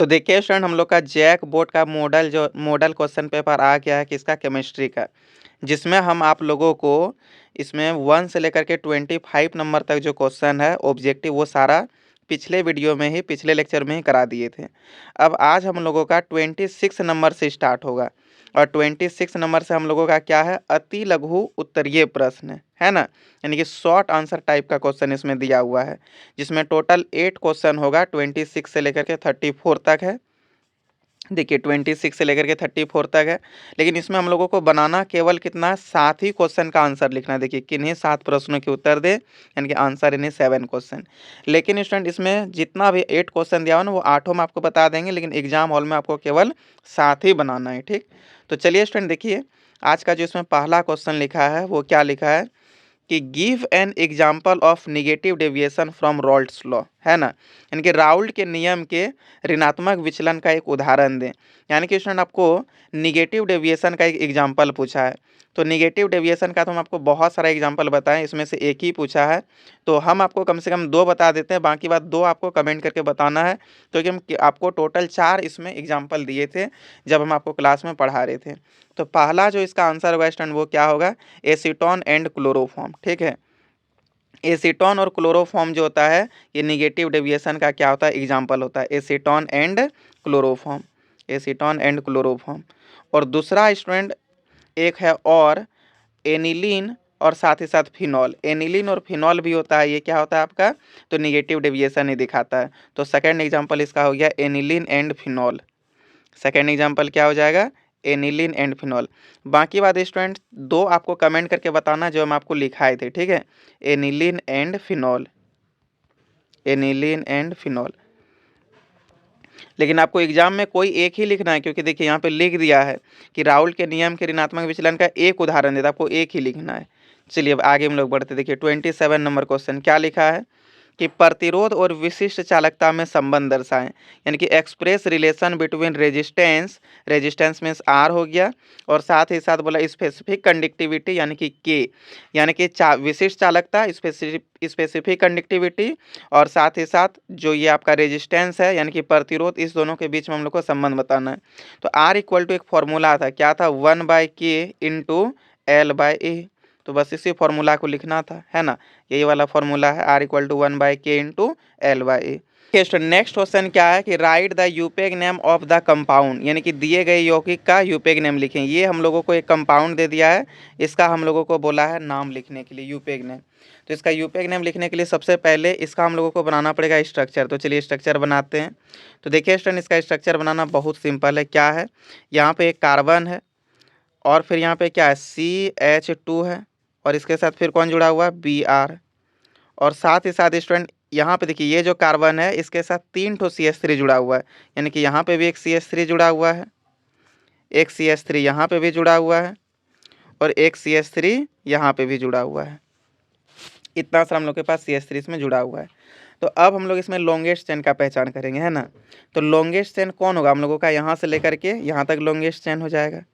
तो देखिए स्टूडेंट, हम लोग का जैक बोर्ड का मॉडल क्वेश्चन पेपर आ गया है किसका, केमिस्ट्री का, जिसमें हम आप लोगों को इसमें 1 से लेकर के 25 नंबर तक जो क्वेश्चन है ऑब्जेक्टिव वो सारा पिछले वीडियो में ही, पिछले लेक्चर में ही करा दिए थे। अब आज हम लोगों का 26 नंबर से स्टार्ट होगा और 26 नंबर से हम लोगों का क्या है, अति लघु उत्तरीय प्रश्न है ना, यानी कि शॉर्ट आंसर टाइप का क्वेश्चन इसमें दिया हुआ है, जिसमें टोटल 8 क्वेश्चन होगा, 26 से लेकर के 34 तक है। देखिए 26 से लेकर के 34 तक है, लेकिन इसमें हम लोगों को बनाना केवल कितना, 7 ही क्वेश्चन का आंसर लिखना है। देखिए किन्हीं 7 प्रश्नों के उत्तर दे, यानी कि आंसर इन्हें 7 क्वेश्चन। लेकिन स्टूडेंट इसमें जितना भी 8 क्वेश्चन दिया हुआ ना वो 8 हम आपको बता देंगे, लेकिन एग्जाम हॉल में आपको केवल 7 ही बनाना है। ठीक, तो चलिए स्टूडेंट देखिए आज का जो इसमें पहला क्वेश्चन लिखा है वो क्या लिखा है कि give an example of negative deviation from Raoult's law, है ना, यानी कि राउल्ट के नियम के ऋणात्मक विचलन का एक उदाहरण दें। यानी कि स्टूडेंट आपको निगेटिव डेविएशन का एक एग्जाम्पल पूछा है, तो निगेटिव डेविएशन का तो हम आपको बहुत सारा एग्जाम्पल बताएं, इसमें से एक ही पूछा है, तो हम आपको कम से कम 2 बता देते हैं, बाकी बात 2 आपको कमेंट करके बताना है, क्योंकि हम आपको टोटल 4 इसमें एग्जाम्पल दिए थे जब हम आपको क्लास में पढ़ा रहे थे। तो पहला जो इसका आंसर होगा स्टूडेंट वो क्या होगा, एसीटोन एंड क्लोरोफॉर्म। ठीक है, एसीटोन और क्लोरोफॉर्म जो होता है ये निगेटिव डेविएशन का क्या होता है, एग्जाम्पल होता है, acetone and chloroform, acetone and chloroform. और दूसरा स्टूडेंट एक है और एनिलीन और साथ ही साथ फिनॉल, एनिलीन और फिनॉल भी होता है, ये क्या होता है आपका, तो निगेटिव डेविएशन ही दिखाता है। तो सेकंड एग्जांपल इसका हो गया aniline and phenol, second example क्या हो जाएगा, एनिलीन एंड फिनॉल। बाकी बात स्टूडेंट 2 आपको कमेंट करके बताना जो हम आपको लिखाए थे। ठीक है, aniline and phenol, aniline and phenol. लेकिन आपको एग्जाम में कोई एक ही लिखना है, क्योंकि देखिए यहाँ पे लिख दिया है कि राउल्ट के नियम के ऋणात्मक विचलन का एक उदाहरण देता, आपको एक ही लिखना है। चलिए अब आगे हम लोग बढ़ते, देखिए 27 नंबर क्वेश्चन क्या लिखा है कि प्रतिरोध और विशिष्ट चालकता में संबंध दर्शाएं, यानी कि express relation between resistance, resistance means R हो गया, और साथ ही साथ बोला स्पेसिफिक कंडक्टिविटी यानी कि के, यानी कि विशिष्ट चालकता, स्पेसिफिक कंडक्टिविटी, और साथ ही साथ जो ये आपका रेजिस्टेंस है यानी कि प्रतिरोध, इस दोनों के बीच में हम लोग को संबंध बताना है। तो आर इक्वल टू एक फॉर्मूला था, क्या था, 1/k इंटू L/A, तो बस इसी फॉर्मूला को लिखना था, है ना, यही वाला फॉर्मूला है, R equal to 1/k into L/A। Next question क्या है कि write the IUPAC name of the compound, यानी कि दिए गए यौगिक का यूपेग नेम लिखें। ये हम लोगों को एक कंपाउंड दे दिया है, इसका हम लोगों को बोला है नाम लिखने के लिए, यूपेग नेम। तो इसका यूपेग नेम लिखने के लिए सबसे पहले इसका हम लोगों को बनाना पड़ेगा स्ट्रक्चर। तो चलिए स्ट्रक्चर बनाते हैं। तो देखिए स्टूडेंट इसका स्ट्रक्चर बनाना बहुत सिंपल है, क्या है, यहाँ पे एक कार्बन है और फिर यहाँ पे क्या है, CH2 है, और इसके साथ फिर कौन जुड़ा हुआ है, Br, और साथ ही साथ स्टूडेंट यहाँ पे देखिए ये जो कार्बन है इसके साथ 3 ठो CH3 जुड़ा हुआ है, यानी कि यहाँ पे भी एक CH3 जुड़ा हुआ है, एक CH3 यहाँ पे भी जुड़ा हुआ है, और एक CH3 यहाँ पे भी जुड़ा हुआ है। इतना सारा हम लोग के पास CH3 इसमें जुड़ा हुआ है। तो अब हम लोग इसमें लॉन्गेस्ट चेन का पहचान करेंगे, है ना। तो लॉन्गेस्ट चेन कौन होगा, हम लोगों का यहाँ से लेकर के यहाँ तक लॉन्गेस्ट चेन हो जाएगा।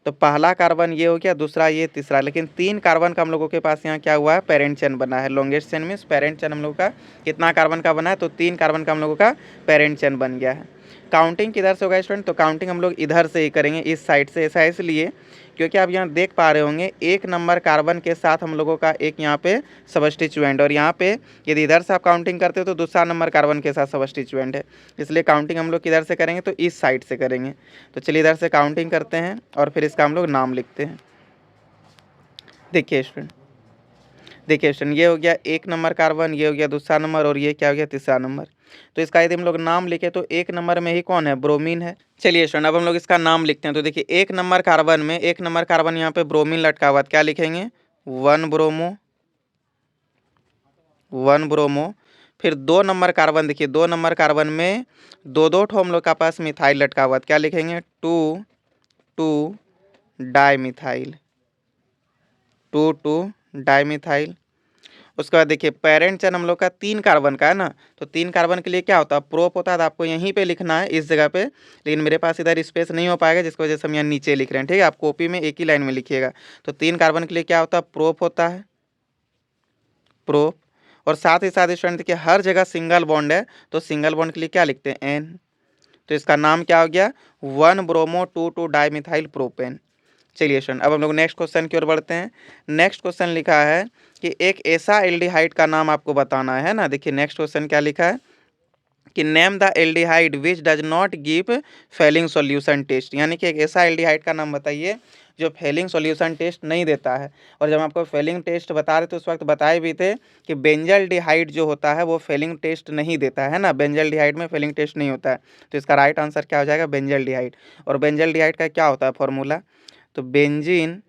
तो पहला कार्बन ये हो गया, दूसरा ये, तीसरा, लेकिन 3 कार्बन का हम लोगों के पास यहाँ क्या हुआ है, पेरेंट चेन बना है। Longest chain means parent chain हम लोग का कितना कार्बन का बना है, तो 3 कार्बन का हम लोगों का पेरेंट चेन बन गया है। काउंटिंग किधर से होगा स्टूडेंट, तो काउंटिंग हम लोग इधर से ही करेंगे, इस साइड से। ऐसा इसलिए क्योंकि आप यहाँ देख पा रहे होंगे 1 नंबर कार्बन के साथ हम लोगों का एक यहाँ पे सबस्टिट्यूएंट, और यहाँ पे यदि इधर से आप काउंटिंग करते हो तो दूसरा नंबर कार्बन के साथ सबस्टिट्यूएंट है, इसलिए काउंटिंग हम लोग किधर से करेंगे, तो इस साइड से करेंगे। तो चलिए इधर से काउंटिंग करते हैं और फिर इसका हम लोग नाम लिखते हैं। देखिए स्टूडेंट, देखिए स्टूडेंट ये हो गया 1 नंबर कार्बन, ये हो गया दूसरा नंबर, और ये क्या हो गया, तीसरा नंबर। तो इसका यदि हम लोग नाम लिखे तो 1 नंबर में ही कौन है, ब्रोमीन है। चलिए स्टूडेंट अब हम लोग इसका नाम लिखते हैं। तो देखिए 1 नंबर कार्बन में, 1 नंबर कार्बन यहाँ पे ब्रोमीन लटका हुआ, क्या लिखेंगे, 1 ब्रोमो, 1 ब्रोमो। फिर 2 नंबर कार्बन, देखिए 2 नंबर कार्बन में 2-2 ठो हम लोग का पास मिथाइल लटका हुआ, क्या लिखेंगे, 2 डाई मिथाइल, 2 डाई मिथाइल। उसके बाद देखिए पेरेंट चेन हम लोग का 3 कार्बन का है ना, तो 3 कार्बन के लिए क्या होता है, प्रोप होता है, तो आपको यहीं पे लिखना है इस जगह पे, लेकिन मेरे पास इधर स्पेस नहीं हो पाएगा, जिसकी वजह से हम यहाँ नीचे लिख रहे हैं। ठीक है, आप कॉपी में एक ही लाइन में लिखिएगा। तो 3 कार्बन के लिए क्या होता है, प्रोप होता है, प्रोप। और साथ ही साथ स्टूडेंट देखिए हर जगह सिंगल बॉन्ड है, तो सिंगल बॉन्ड के लिए क्या लिखते हैं, एन। तो इसका नाम क्या हो गया, 1 ब्रोमो 2,2 डाइमिथाइल प्रोपेन। चलिए स्टूडेंट, अब हम लोग नेक्स्ट क्वेश्चन की ओर बढ़ते हैं। नेक्स्ट क्वेश्चन लिखा है कि एक ऐसा एल्डिहाइड का नाम आपको बताना है ना। देखिए नेक्स्ट क्वेश्चन क्या लिखा है कि name the aldehyde which does not give Fehling solution test, यानी कि एक ऐसा एल्डिहाइड का नाम बताइए जो फेलिंग सॉल्यूशन टेस्ट नहीं देता है। और जब आपको फेलिंग टेस्ट बता रहे थे उस वक्त बताए भी थे कि बेंजल्डिहाइड जो होता है वो फेलिंग टेस्ट नहीं देता है ना, बेंजल्डिहाइड में फेलिंग टेस्ट नहीं होता है। तो इसका राइट आंसर क्या हो जाएगा, बेंजल्डिहाइड। और बेंजल्डिहाइड का क्या होता है फॉर्मूला, तो बेंजीन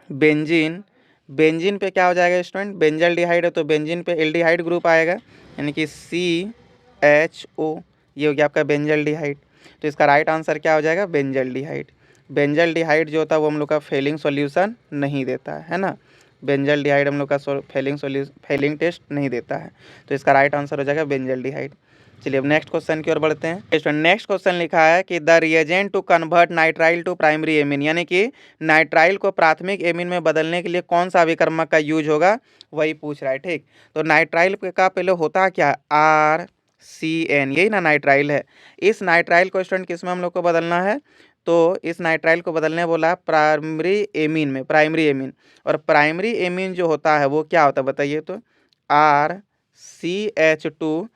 बेंजीन बेंजीन पे क्या हो जाएगा स्टूडेंट, बेंजल्डिहाइड है तो बेंजीन पे एल्डिहाइड ग्रुप आएगा, यानी कि CHO, ये हो गया आपका बेंजल्डिहाइड। तो इसका राइट आंसर क्या हो जाएगा, बेंजल्डिहाइड। बेंजल्डिहाइड जो होता है वो हम लोग का फेलिंग सॉल्यूशन नहीं देता है ना, बेंजल्डिहाइड हम लोग का फेलिंग टेस्ट नहीं देता है। तो इसका राइट आंसर हो जाएगा बेंजल्डिहाइड। चलिए अब नेक्स्ट क्वेश्चन की ओर बढ़ते हैं। नेक्स्ट क्वेश्चन लिखा है कि the reagent to convert nitrile to primary amine, यानी कि नाइट्राइल को प्राथमिक एमीन में बदलने के लिए कौन सा अभिकर्मक का यूज होगा, वही पूछ रहा है। ठीक, तो नाइट्राइल का पहले होता क्या, RCN, यही ना नाइट्राइल है। इस नाइट्राइल को स्टूडेंट किस में हम लोग को बदलना है, तो इस नाइट्राइल को बदलने बोला प्राइमरी एमीन में, प्राइमरी एमीन। और प्राइमरी एमीन जो होता है वो क्या होता है बताइए, तो RCH2NH2,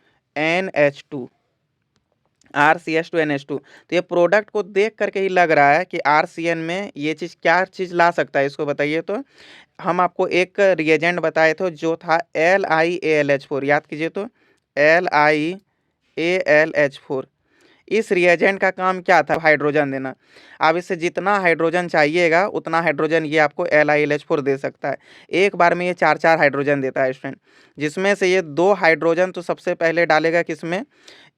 RCH2NH2। तो ये प्रोडक्ट को देख करके ही लग रहा है कि RCN में ये चीज़ क्या चीज़ ला सकता है, इसको बताइए। तो हम आपको एक रिएजेंट बताए थे जो था LiAlH4, याद कीजिए तो LiAlH4। इस रिएजेंट का काम क्या था, हाइड्रोजन देना। अब इससे जितना हाइड्रोजन चाहिएगा उतना हाइड्रोजन ये आपको LiLH4 दे सकता है। एक बार में ये 4-4 हाइड्रोजन देता है स्टूडेंट, जिसमें से ये 2 हाइड्रोजन तो सबसे पहले डालेगा किसमें,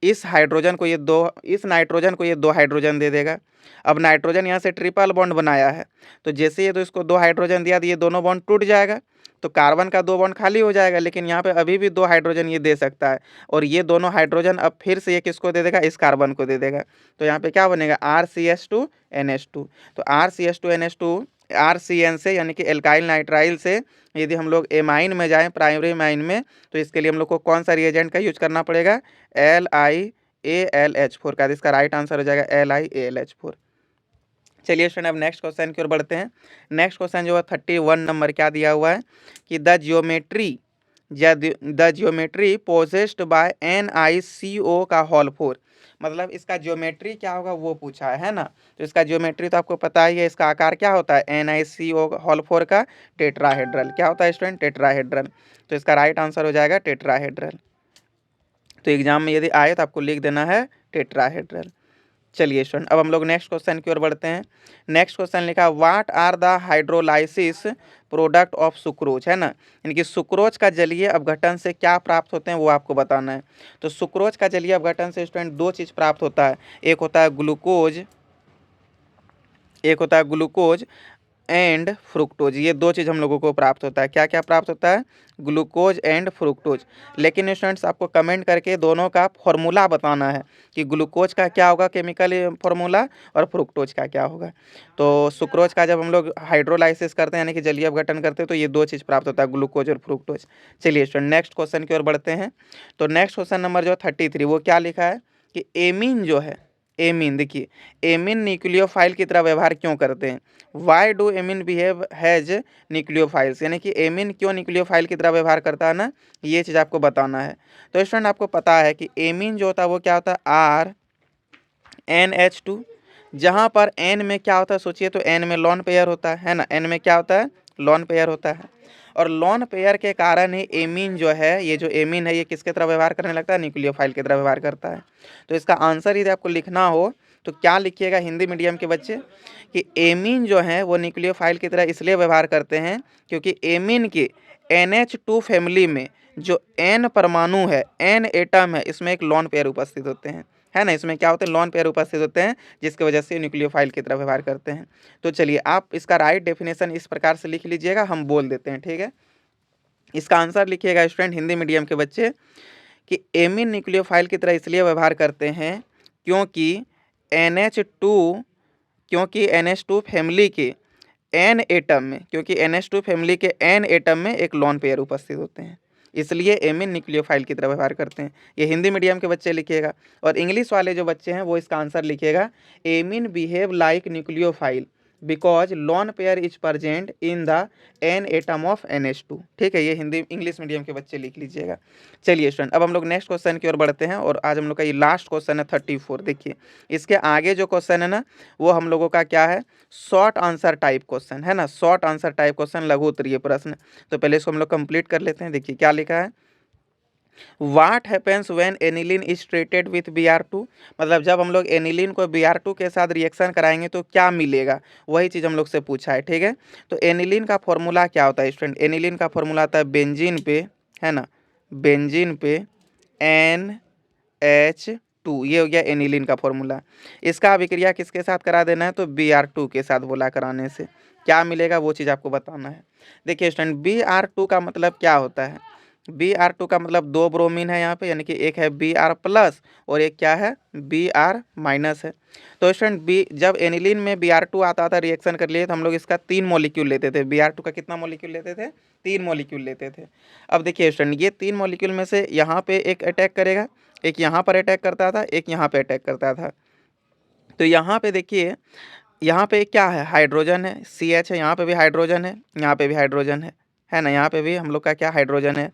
इस हाइड्रोजन को ये 2, इस नाइट्रोजन को ये 2 हाइड्रोजन दे देगा। अब नाइट्रोजन यहाँ से ट्रिपल बॉन्ड बनाया है, तो जैसे ये तो इसको 2 हाइड्रोजन दिया तो ये दोनों बॉन्ड टूट जाएगा, तो कार्बन का 2 बॉन्ड खाली हो जाएगा, लेकिन यहाँ पे अभी भी 2 हाइड्रोजन ये दे सकता है। और ये दोनों हाइड्रोजन अब फिर से ये किसको दे देगा, इस कार्बन को दे देगा। तो यहाँ पे क्या बनेगा, RCH2NH2। तो RCH2NH2 RCN से, यानी कि एल्काइल नाइट्राइल से यदि हम लोग एमाइन में जाएं, प्राइमरी एमाइन में, तो इसके लिए हम लोग को कौन सा रिएजेंट का यूज करना पड़ेगा, LiAlH4 का। इसका राइट आंसर हो जाएगा LiAlH4। चलिए स्टूडेंट अब नेक्स्ट क्वेश्चन की ओर बढ़ते हैं। नेक्स्ट क्वेश्चन जो है 31 नंबर क्या दिया हुआ है कि the geometry possessed by NiCO का होल 4, मतलब इसका ज्योमेट्री क्या होगा वो पूछा है ना। तो इसका ज्योमेट्री तो आपको पता ही है, इसका आकार क्या होता है, NiCO होल 4 का टेट्राहेड्रल। क्या होता है स्टूडेंट, टेट्राहेड्रल। तो इसका राइट आंसर हो जाएगा टेट्राहेड्रल। तो एग्जाम में यदि आए तो आपको लिख देना है टेट्राहेड्रल। चलिए स्टूडेंट अब हम लोग नेक्स्ट क्वेश्चन की ओर बढ़ते हैं। नेक्स्ट क्वेश्चन लिखा what are the hydrolysis product of sucrose, है ना, यानी कि सुक्रोज का जलीय अपघटन से क्या प्राप्त होते हैं वो आपको बताना है। तो सुक्रोज का जलीय अपघटन से स्टूडेंट 2 चीज़ प्राप्त होता है, एक होता है ग्लूकोज एंड फ्रुक्टोज। ये 2 चीज़ हम लोगों को प्राप्त होता है। क्या क्या प्राप्त होता है, ग्लूकोज एंड फ्रुक्टोज। लेकिन स्टूडेंट्स आपको कमेंट करके दोनों का फॉर्मूला बताना है कि ग्लूकोज का क्या होगा केमिकल फॉर्मूला और फ्रुक्टोज का क्या होगा। तो सुक्रोज का जब हम लोग हाइड्रोलाइसिस करते हैं यानी कि जलीय अपघटन करते हैं तो ये 2 चीज़ प्राप्त होता है, ग्लूकोज और फ्रुक्टोज। चलिए स्टूडेंट नेक्स्ट क्वेश्चन की ओर बढ़ते हैं। तो नेक्स्ट क्वेश्चन नंबर जो 33 वो क्या लिखा है कि एमीन जो है, एमीन देखिए, एमीन न्यूक्लियोफाइल की तरह व्यवहार क्यों करते हैं, why do amine behave has nucleophiles, यानी कि एमीन क्यों न्यूक्लियोफाइल की तरह व्यवहार करता है ना, ये चीज़ आपको बताना है। तो स्टूडेंट आपको पता है कि एमीन जो होता है वो क्या होता है, RNH2, जहाँ पर N में क्या होता है सोचिए, तो N में लॉन पेयर होता है ना, N में क्या होता है, लॉन पेयर होता है। और लॉन पेयर के कारण ही एमीन जो है, ये जो एमीन है ये किसके तरह व्यवहार करने लगता है, न्यूक्लियोफाइल की तरह व्यवहार करता है। तो इसका आंसर यदि आपको लिखना हो तो क्या लिखिएगा हिंदी मीडियम के बच्चे, कि एमीन जो है वो न्यूक्लियोफाइल की तरह इसलिए व्यवहार करते हैं क्योंकि एमीन के NH2 फैमिली में जो N परमाणु है, N एटम है, इसमें एक लॉन पेयर उपस्थित होते हैं, है ना, इसमें क्या होते हैं, लॉन पेयर उपस्थित होते हैं, जिसकी वजह से न्यूक्लियोफाइल की तरह व्यवहार करते हैं। तो चलिए आप इसका राइट डेफिनेशन इस प्रकार से लिख लीजिएगा, हम बोल देते हैं, ठीक है। इसका आंसर लिखिएगा स्टूडेंट हिंदी मीडियम के बच्चे कि एमीन न्यूक्लियोफाइल की तरह इसलिए व्यवहार करते हैं क्योंकि NH2 क्योंकि NH2 फैमिली के N एटम में, क्योंकि NH2 फैमिली के N एटम में एक लॉन पेयर उपस्थित होते हैं। इसलिए एमीन न्यूक्लियोफाइल की तरह व्यवहार करते हैं। ये हिंदी मीडियम के बच्चे लिखिएगा, और इंग्लिश वाले जो बच्चे हैं वो इसका आंसर लिखिएगा amine behave like nucleophile because lone pair is present in the an atom of NH2। ठीक है, ये हिंदी इंग्लिश मीडियम के बच्चे लिख लीजिएगा। चलिए स्टूडेंट, अब हम लोग नेक्स्ट क्वेश्चन की ओर बढ़ते हैं, और आज हम लोग का ये लास्ट क्वेश्चन है 34। देखिए इसके आगे जो क्वेश्चन है ना, वो हम लोगों का क्या है, शॉर्ट आंसर टाइप क्वेश्चन है ना, शॉर्ट आंसर टाइप क्वेश्चन, लघु उत्तरीय प्रश्न। तो पहले इसको हम लोग कंप्लीट कर लेते हैं। देखिए क्या लिखा है, what happens when aniline is treated with Br2। मतलब जब हम लोग एनिलीन को Br2 के साथ रिएक्शन कराएंगे तो क्या मिलेगा, वही चीज़ हम लोग से पूछा है। ठीक है, तो एनिलीन का फॉर्मूला क्या होता है स्टूडेंट, एनिलीन का फॉर्मूला आता है बेंजीन पे, है ना, बेंजीन पे NH2, ये हो गया एनिलीन का फॉर्मूला। इसका अभिक्रिया किसके साथ करा देना है, तो Br2 के साथ बोला कराने से क्या मिलेगा वो चीज़ आपको बताना है। देखिए स्टूडेंट, Br2 का मतलब क्या होता है, Br2 का मतलब 2 ब्रोमीन है यहाँ पे, यानी कि एक है Br प्लस और एक क्या है Br माइनस है। तो स्टूडेंट जब एनिलीन में Br2 आता था रिएक्शन कर लिए तो हम लोग इसका 3 मॉलिक्यूल लेते थे। Br2 का कितना मॉलिक्यूल लेते थे, 3 मॉलिक्यूल लेते थे। अब देखिए स्टूडेंट, ये 3 मॉलिक्यूल में से यहाँ पे एक अटैक करेगा, एक यहाँ पर अटैक करता था, एक यहाँ पे अटैक करता था। तो यहाँ पे देखिए, यहाँ पे क्या है, हाइड्रोजन है, CH है, यहाँ पे भी हाइड्रोजन है, यहाँ पे भी हाइड्रोजन है ना, यहाँ पे भी हम लोग का क्या हाइड्रोजन है,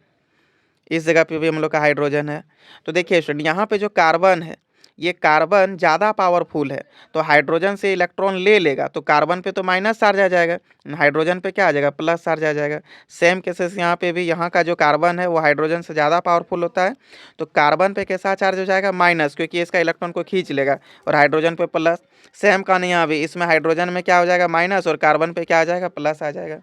इस जगह पे भी हम लोग का हाइड्रोजन है। तो देखिए स्टूडेंट, यहाँ पे जो कार्बन है, ये कार्बन ज़्यादा पावरफुल है, तो हाइड्रोजन से इलेक्ट्रॉन ले लेगा तो कार्बन पे तो माइनस चार्ज आ जाएगा, हाइड्रोजन पे क्या आ जाएगा, प्लस चार्ज आ जाएगा। सेम केसेस यहाँ पे भी, यहाँ का जो कार्बन है वो हाइड्रोजन से ज़्यादा पावरफुल होता है, तो कार्बन पे कैसा चार्ज हो जाएगा, माइनस, क्योंकि इसका इलेक्ट्रॉन को खींच लेगा, और हाइड्रोजन पे प्लस। सेम कहानी यहाँ भी, इसमें हाइड्रोजन में क्या हो जाएगा, माइनस, और कार्बन पे क्या आ जाएगा, प्लस आ जाएगा।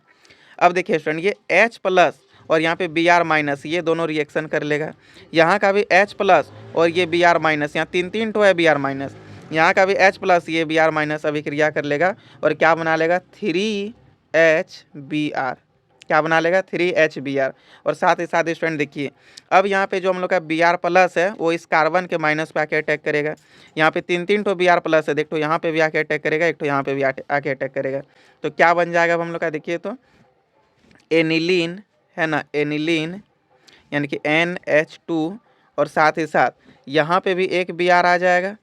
अब देखिए स्टूडेंट, ये H प्लस और यहाँ पे Br माइनस, ये दोनों रिएक्शन कर लेगा। यहाँ का भी H प्लस और ये Br माइनस, यहाँ तीन ठो है Br माइनस, यहाँ का भी H प्लस, ये Br माइनस अभिक्रिया कर लेगा और क्या बना लेगा, 3HBr। क्या बना लेगा, 3HBr। और साथ ही साथ स्टूडेंट देखिए, अब यहाँ पे जो हम लोग का Br प्लस है वो इस कार्बन के माइनस पे आके अटैक करेगा। यहाँ पे तीन ठो Br प्लस है, देखो यहाँ पे भी आके अटैक करेगा, एक तो यहाँ पे भी आके अटैक करेगा। तो क्या बन जाएगा अब हम लोग का, देखिए तो एनिलीन, है ना, एनिलीन यानी कि NH2, और साथ ही साथ यहाँ पे भी एक Br आ जाएगा,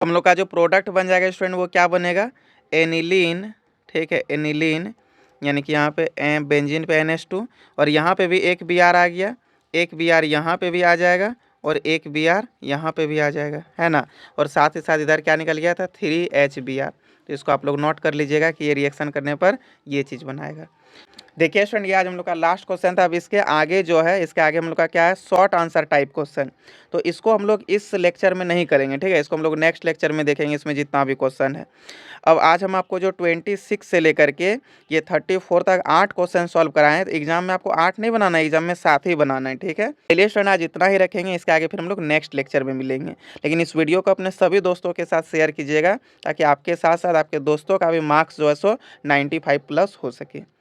हम लोग का जो प्रोडक्ट बन जाएगा स्टूडेंट वो क्या बनेगा, एनिलीन। ठीक है, एनिलीन यानी कि यहाँ पे बेंजीन पे NH2, और यहाँ पे भी एक Br आ गया, एक Br यहाँ पे भी आ जाएगा, और एक Br यहाँ पे भी आ जाएगा, है ना, और साथ ही साथ इधर क्या निकल गया था, 3HBr। तो इसको आप लोग नोट कर लीजिएगा कि ये रिएक्शन करने पर ये चीज़ बनाएगा। देखिए स्टूडेंट, ये आज हम लोग का लास्ट क्वेश्चन था। अब इसके आगे जो है, इसके आगे हम लोग का क्या है, शॉर्ट आंसर टाइप क्वेश्चन। तो इसको हम लोग इस लेक्चर में नहीं करेंगे, ठीक है, इसको हम लोग नेक्स्ट लेक्चर में देखेंगे, इसमें जितना भी क्वेश्चन है। अब आज हम आपको जो 26 से लेकर के ये 34 तक 8 क्वेश्चन सॉल्व कराए हैं। तो एग्जाम में आपको 8 नहीं बनाना है, एग्जाम में 7 ही बनाना है, ठीक है। चलिए स्टूडेंट, आज इतना ही रखेंगे, इसके आगे फिर हम लोग नेक्स्ट लेक्चर में मिलेंगे। लेकिन इस वीडियो को अपने सभी दोस्तों के साथ शेयर कीजिएगा, ताकि आपके साथ साथ आपके दोस्तों का भी मार्क्स जो है सो 95 प्लस हो सके।